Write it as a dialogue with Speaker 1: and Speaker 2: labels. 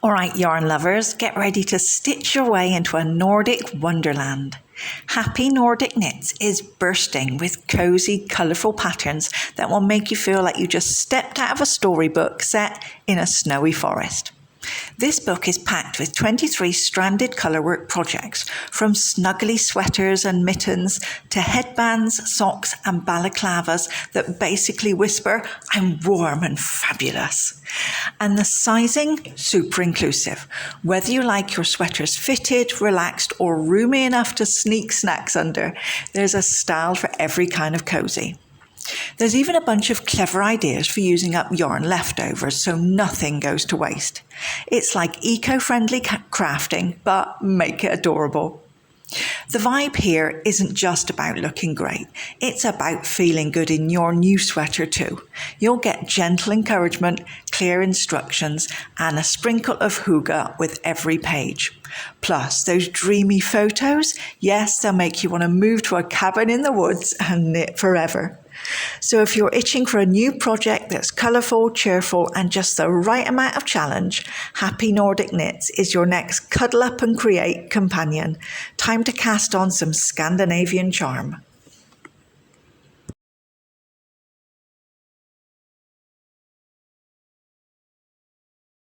Speaker 1: All right, yarn lovers, get ready to stitch your way into a Nordic wonderland. Happy Nordic Knits is bursting with cosy, colourful patterns that will make you feel like you just stepped out of a storybook set in a snowy forest. This book is packed with 23 stranded colourwork projects, from snuggly sweaters and mittens to headbands, socks and balaclavas that basically whisper, "I'm warm and fabulous." And the sizing, super inclusive. Whether you like your sweaters fitted, relaxed or roomy enough to sneak snacks under, there's a style for every kind of cosy. There's even a bunch of clever ideas for using up yarn leftovers so nothing goes to waste. It's like eco-friendly crafting, but make it adorable. The vibe here isn't just about looking great, it's about feeling good in your new sweater too. You'll get gentle encouragement, clear instructions, and a sprinkle of hygge with every page. Plus, those dreamy photos, yes, they'll make you want to move to a cabin in the woods and knit forever. So if you're itching for a new project that's colourful, cheerful and just the right amount of challenge, Happy Nordic Knits is your next cuddle up and create companion. Time to cast on some Scandinavian charm.